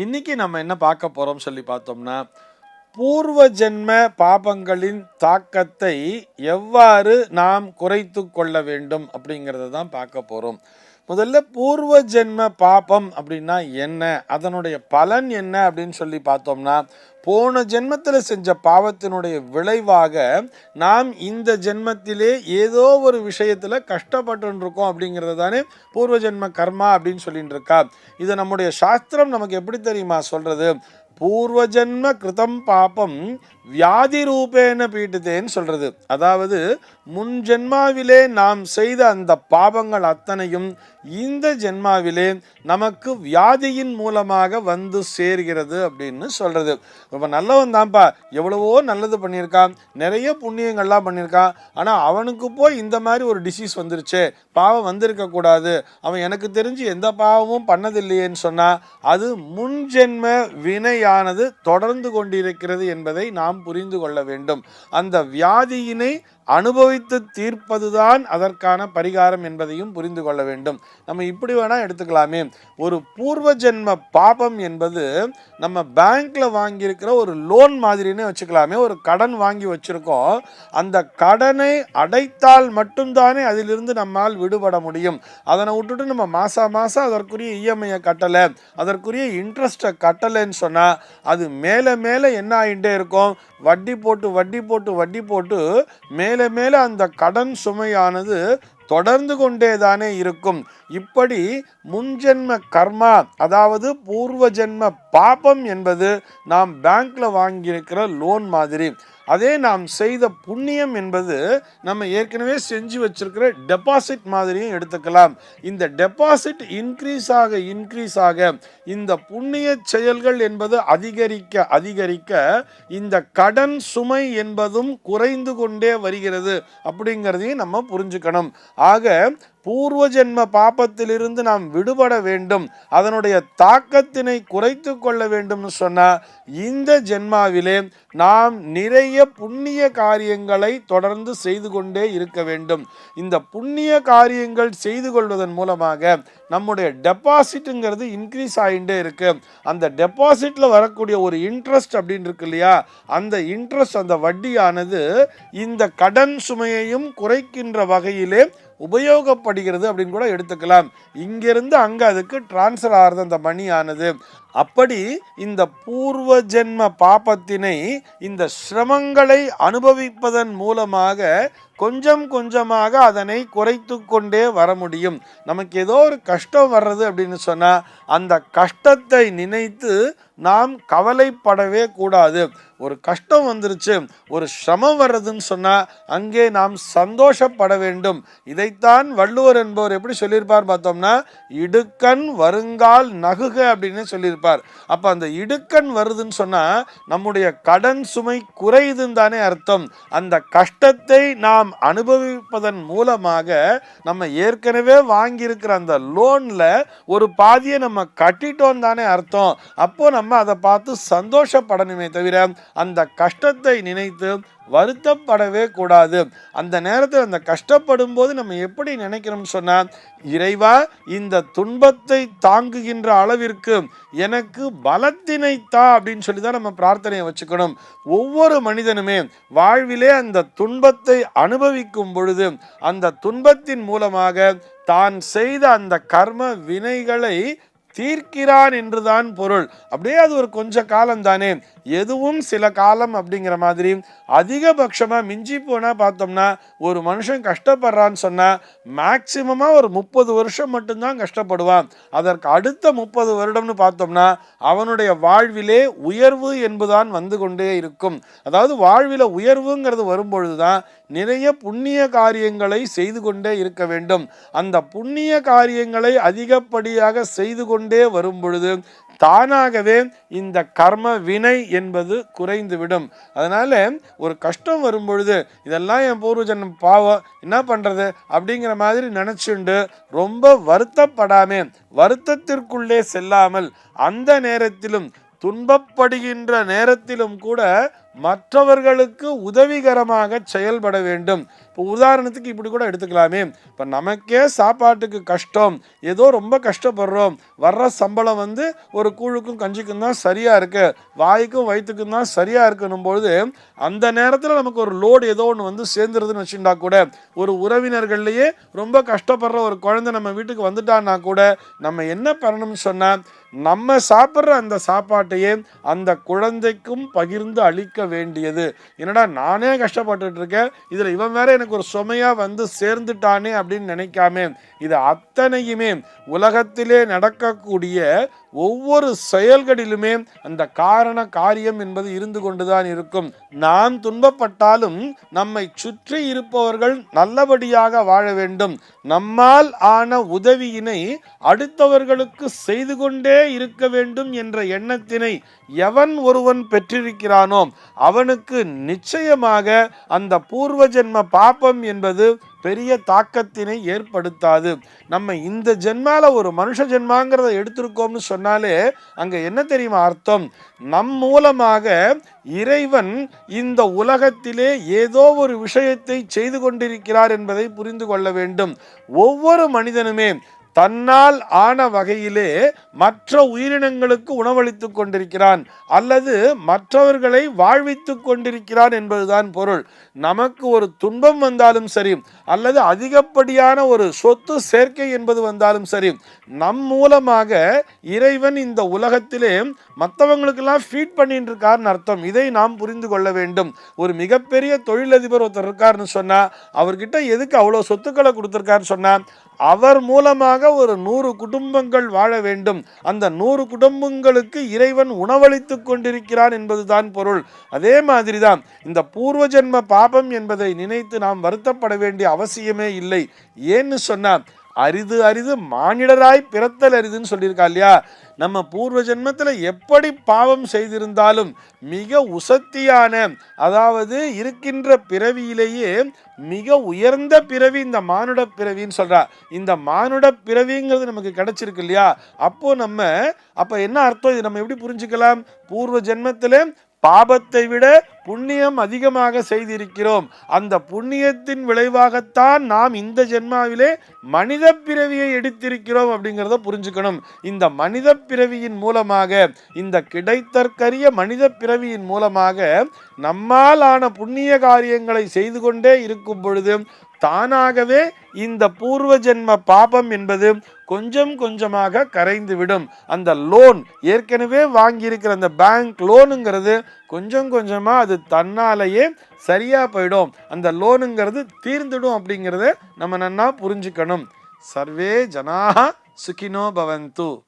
இன்னைக்கு நம்ம என்ன பார்க்க போறோம் சொல்லி பார்த்தோம்னா, பூர்வ ஜென்ம பாபங்களின் தாக்கத்தை எவ்வாறு நாம் குறைத்து கொள்ள வேண்டும் அப்படிங்கிறத தான் பார்க்க போறோம். முதல்ல பூர்வ ஜென்ம பாபம் அப்படின்னா என்ன, அதனுடைய பலன் என்ன அப்படின்னு சொல்லி பார்த்தோம்னா, போன ஜென்மத்தில் செஞ்ச பாவத்தினுடைய விளைவாக நாம் இந்த ஜென்மத்திலே ஏதோ ஒரு விஷயத்தில் கஷ்டப்பட்டு இருக்கோம் அப்படிங்கிறது தானே பூர்வ ஜென்ம கர்மா அப்படின்னு சொல்லிட்டு இருக்கா. இதை நம்முடைய சாஸ்திரம் நமக்கு எப்படி தெரியுமா சொல்றது? பூர்வ ஜென்ம கிருதம் பாபம் வியாதி ரூபேன பீட்டுதேன்னு சொல்றது. அதாவது முன் ஜென்மாவிலே நாம் செய்த அந்த பாவங்கள் அத்தனையும் இந்த ஜென்மாவிலே நமக்கு வியாதியின் மூலமாக வந்து சேர்கிறது அப்படின்னு சொல்றது. ரொம்ப நல்லவன் தான்ப்பா, எவ்வளவோ நல்லது பண்ணியிருக்கான், நிறைய புண்ணியங்கள்லாம் பண்ணியிருக்கான், ஆனால் அவனுக்கு போய் இந்த மாதிரி ஒரு டிசீஸ் வந்துருச்சே, பாவம் வந்திருக்க கூடாது, அவன் எனக்கு தெரிஞ்சு எந்த பாவமும் பண்ணதில்லையேன்னு சொன்னா அது முன் ஜென்ம வினையானது தொடர்ந்து கொண்டிருக்கிறது என்பதை நாம் புரிந்து கொள்ள வேண்டும். அந்த வியாதியினை அனுபவித்து தீர்ப்பதுதான் அதற்கான பரிகாரம் என்பதையும் புரிந்து கொள்ள வேண்டும். நம்ம இப்படி வேணா எடுத்துக்கலாமே, ஒரு பூர்வ ஜென்ம பாபம் என்பது நம்ம பேங்க்ல வாங்கியிருக்கிற ஒரு லோன் மாதிரின்னு வச்சுக்கலாமே. ஒரு கடன் வாங்கி வச்சிருக்கோம், அந்த கடனை அடைத்தால் மட்டும்தானே அதிலிருந்து நம்மால் விடுபட முடியும். அதனை விட்டுட்டு நம்ம மாசம் அதற்குரிய இஎம்ஐயை கட்டலை, அதற்குரிய இன்ட்ரெஸ்ட்டை கட்டலைன்னு சொன்னா அது மேலே மேலே என்ன ஆகிட்டே இருக்கும், வட்டி போட்டு மேலே அந்த கடன் சுமையானது தொடர்ந்து கொண்டேதானே இருக்கும். இப்படி முன்ஜென்ம கர்மா, அதாவது பூர்வ ஜென்ம பாபம் என்பது நாம் பேங்க்ல வாங்கியிருக்கிற லோன் மாதிரி. அதே நாம் செய்த புண்ணியம் என்பது நம்ம ஏற்கனவே செஞ்சு வச்சிருக்கிற டெபாசிட் மாதிரியும் எடுத்துக்கலாம். இந்த டெபாசிட் இன்க்ரீஸ் ஆக இந்த புண்ணிய செயல்கள் என்பது அதிகரிக்க இந்த கடன் சுமை என்பதும் குறைந்து கொண்டே வருகிறது அப்படிங்கிறதையும் நம்ம புரிஞ்சுக்கணும். ஆக பூர்வ ஜென்ம பாபத்திலிருந்து நாம் விடுபட வேண்டும், அதனுடைய தாக்கத்தினை குறைத்து கொள்ள வேண்டும்னு சொன்னா இந்த ஜென்மாவிலே நாம் நிறைய புண்ணிய காரியங்களை தொடர்ந்து செய்து கொண்டே இருக்க வேண்டும். இந்த புண்ணிய காரியங்கள் செய்து கொள்வதன் மூலமாக நம்முடைய டெபாசிட்டுங்கிறது இன்க்ரீஸ் ஆகிட்டே இருக்கு. அந்த டெபாசிட்ல வரக்கூடிய ஒரு இன்ட்ரெஸ்ட் அப்படின்னு இருக்கு இல்லையா, அந்த இன்ட்ரெஸ்ட், அந்த வட்டியானது இந்த கடன் சுமையையும் குறைக்கின்ற வகையிலே உபயோகப்படுகிறது அப்படின்னு கூட எடுத்துக்கலாம். இங்கிருந்து அங்க அதுக்கு டிரான்ஸ்ஃபர் ஆகிறது அந்த மணி ஆனது. அப்படி இந்த பூர்வ ஜென்ம பாபத்தினை இந்த சிரமங்களை அனுபவிப்பதன் மூலமாக கொஞ்சம் கொஞ்சமாக அதனை குறைத்து கொண்டே வர முடியும். நமக்கு ஏதோ ஒரு கஷ்டம் வர்றது அப்படின்னு சொன்னா அந்த கஷ்டத்தை நினைத்து நாம் கவலைப்படவே கூடாது. ஒரு கஷ்டம் வந்துருச்சு, ஒரு சிரமம் வர்றதுன்னு சொன்னா அங்கே நாம் சந்தோஷப்பட வேண்டும். இதைத்தான் வள்ளுவர் என்பவர் எப்படி சொல்லியிருப்பார் பார்த்தோம்னா, இடுக்கண் வருங்கால் நகுக அப்படின்னு சொல்லியிருப்பார். அப்ப அந்த இடுக்கண் வருதுன்னு சொன்னா நம்முடைய கடன் சுமை குறையுதுன்னு தானே அர்த்தம். அந்த கஷ்டத்தை நாம் அனுபவிப்பதன் மூலமாக நம்ம ஏற்கனவே வாங்கியிருக்கிற அந்த லோன்ல ஒரு பாதியை நம்ம கட்டிட்டோம் தானே அர்த்தம். அப்போ நம்ம அதை பார்த்து சந்தோஷப்படணுமே தவிர அந்த கஷ்டத்தை நினைத்து வருத்தப்படவே கூடாது. அந்த நேரத்தில் அந்த கஷ்டப்படும் போது நம்ம எப்படி நினைக்கிறோம்னு சொன்னா, இறைவா இந்த துன்பத்தை தாங்குகின்ற அளவிற்கு எனக்கு பலத்தினை தா அப்படின்னு சொல்லி தான் நம்ம பிரார்த்தனையை வச்சுக்கணும். ஒவ்வொரு மனிதனுமே வாழ்விலே அந்த துன்பத்தை அனுபவிக்கும் பொழுது அந்த துன்பத்தின் மூலமாக தான் செய்த அந்த கர்ம வினைகளை தீர்க்கிறான் என்றுதான் பொருள். அப்படியே அது ஒரு கொஞ்ச காலம் தானே, எதுவும் சில காலம் அப்படிங்கிற மாதிரி. அதிகபட்சமா மிஞ்சி போனா பார்த்தோம்னா ஒரு மனுஷன் கஷ்டப்படுறான்னு சொன்னா மேக்சிமமா ஒரு 30 வருஷம் மட்டும்தான் கஷ்டப்படுவான். அதற்கு அடுத்த 30 வருடம்னு பார்த்தோம்னா அவனுடைய வாழ்விலே உயர்வு என்பதுதான் வந்து கொண்டே இருக்கும். அதாவது வாழ்வில உயர்வுங்கிறது வரும்பொழுதுதான் நிறைய புண்ணிய காரியங்களை செய்து கொண்டே இருக்க வேண்டும். அந்த புண்ணிய காரியங்களை அதிகப்படியாக செய்து கொண்டே வரும் பொழுது தானாகவே இந்த கர்ம வினை என்பது குறைந்துவிடும். அதனால ஒரு கஷ்டம் வரும் பொழுது இதெல்லாம் என் பூர்வ ஜென்ம பாவம், என்ன பண்றது அப்படிங்கிற மாதிரி நினைச்சுண்டு ரொம்ப வருத்தப்படாம, வருத்தத்திற்குள்ளே செல்லாமல் அந்த நேரத்திலும் துன்பப்படுகின்ற நேரத்திலும் கூட மற்றவர்களுக்கு உதவிகரமாக செயல்பட வேண்டும். இப்போ உதாரணத்துக்கு இப்படி கூட எடுத்துக்கலாமே, இப்போ நமக்கே சாப்பாட்டுக்கு கஷ்டம், ஏதோ ரொம்ப கஷ்டப்படுறோம், வர்ற சம்பளம் ஒரு கூழுக்கும் கஞ்சிக்கும் தான் சரியாக இருக்கு, வாய்க்கும் வயிற்றுக்கும் தான் சரியாக இருக்கணும் பொழுது, அந்த நேரத்தில் நமக்கு ஒரு லோடு ஏதோ ஒன்று சேர்ந்துருதுன்னு வச்சுட்டா கூட, ஒரு உறவினர்கள்லையே ரொம்ப கஷ்டப்படுற ஒரு குழந்தை நம்ம வீட்டுக்கு வந்துட்டான்னா கூட நம்ம என்ன பண்ணணும்னு சொன்னால், நம்ம சாப்பிட்ற அந்த சாப்பாட்டையே அந்த குழந்தைக்கும் பகிர்ந்து அளிக்க வேண்டியது. என்னடா நானே கஷ்டப்பட்டுட்டு இருக்கேன், இதில் இவன் வேற எனக்கு ஒரு சுமையா சேர்ந்துட்டானே அப்படின்னு நினைக்காம, இது அத்தனையுமே உலகத்திலே நடக்கக்கூடிய ஒவ்வொரு செயல்களிலுமே அந்த காரண காரியம் என்பது இருந்து கொண்டுதான் இருக்கும். நாம் துன்பப்பட்டாலும் நம்மை சுற்றி இருப்பவர்கள் நல்லபடியாக வாழ வேண்டும். நம்மால் ஆன உதவியினை அடுத்தவர்களுக்கு செய்து கொண்டே இருக்க வேண்டும் என்ற எண்ணத்தினை எவன் ஒருவன் பெற்றிருக்கிறானோ அவனுக்கு நிச்சயமாக அந்த பூர்வ ஜென்ம பாபம் என்பது பெரிய தாக்கத்தினை ஏற்படுத்தாது. நம்ம இந்த ஜென்மால ஒரு மனுஷ ஜென்மாங்கிறத எடுத்திருக்கோம்னு சொன்னாலே அங்க என்ன தெரியுமா அர்த்தம்? நம் மூலமாக இறைவன் இந்த உலகத்திலே ஏதோ ஒரு விஷயத்தை செய்து கொண்டிருக்கிறார் என்பதை புரிந்து கொள்ள வேண்டும். ஒவ்வொரு மனிதனுமே தன்னால் ஆன வகையிலே மற்ற உயிரினங்களுக்கு உணவளித்து கொண்டிருக்கிறான் அல்லது மற்றவர்களை வாழ்வித்து கொண்டிருக்கிறான் என்பதுதான் பொருள். நமக்கு ஒரு துன்பம் வந்தாலும் சரி அல்லது அதிகப்படியான ஒரு சொத்து சேர்க்கை என்பது வந்தாலும் சரி, நம் மூலமாக இறைவன் இந்த உலகத்திலே மற்றவங்களுக்கெல்லாம் ஃபீட் பண்ணிட்டு இருக்காருன்னு அர்த்தம். இதை நாம் புரிந்து கொள்ள வேண்டும். ஒரு மிகப்பெரிய தொழிலதிபர் ஒருத்தர் இருக்காருன்னு சொன்னா, அவர்கிட்ட எதுக்கு அவ்வளோ சொத்துக்களை கொடுத்துருக்காருன்னு சொன்னா, அவர் மூலமாக ஒரு 100 குடும்பங்கள் வாழ வேண்டும், அந்த 100 குடும்பங்களுக்கு இறைவன் உணவளித்து கொண்டிருக்கிறான் என்பதுதான் பொருள். அதே மாதிரிதான் இந்த பூர்வ ஜென்ம பாபம் என்பதை நினைத்து நாம் வருத்தப்பட வேண்டிய அவசியமே இல்லை. ஏன்னு சொன்னா, அரிது அரிது மானிடராய் பிறத்தல் அரிதுன்னு சொல்லியிருக்கா இல்லையா? நம்ம பூர்வ ஜென்மத்தில் எப்படி பாவம் செய்திருந்தாலும் மிக உசத்தியான, அதாவது இருக்கின்ற பிறவியிலேயே மிக உயர்ந்த பிறவி இந்த மானுட பிறவின்னு சொல்றா. இந்த மானுட பிறவிங்கிறது நமக்கு கிடைச்சிருக்கு இல்லையா? அப்போ என்ன அர்த்தம்? இது நம்ம எப்படி புரிஞ்சுக்கலாம்? பூர்வ ஜென்மத்திலே பாபத்தை விட புண்ணியம் அதிகமாக செய்திருக்கிறோம். அந்த புண்ணியத்தின் விளைவாகத்தான் நாம் இந்த ஜென்மாவிலே மனித பிறவியை எடுத்திருக்கிறோம் அப்படிங்கிறத புரிஞ்சுக்கணும். இந்த மனித பிறவியின் மூலமாக, இந்த கிடைத்தற்கரிய மனித பிறவியின் மூலமாக நம்மால் ஆன புண்ணிய காரியங்களை செய்து கொண்டே இருக்கும் பொழுது தானாகவே இந்த பூர்வ ஜென்ம பாபம் என்பது கொஞ்சம் கொஞ்சமாக கரைந்துவிடும். அந்த லோன், ஏற்கனவே வாங்கியிருக்கிற அந்த பேங்க் லோனுங்கிறது கொஞ்சம் கொஞ்சமா அது தன்னாலேயே சரியா போயிடும். அந்த லோனுங்கிறது தீர்ந்துடும் அப்படிங்கிறத நம்ம நன்னா புரிஞ்சுக்கணும். சர்வே ஜனாஹ சுகினோ பவந்து.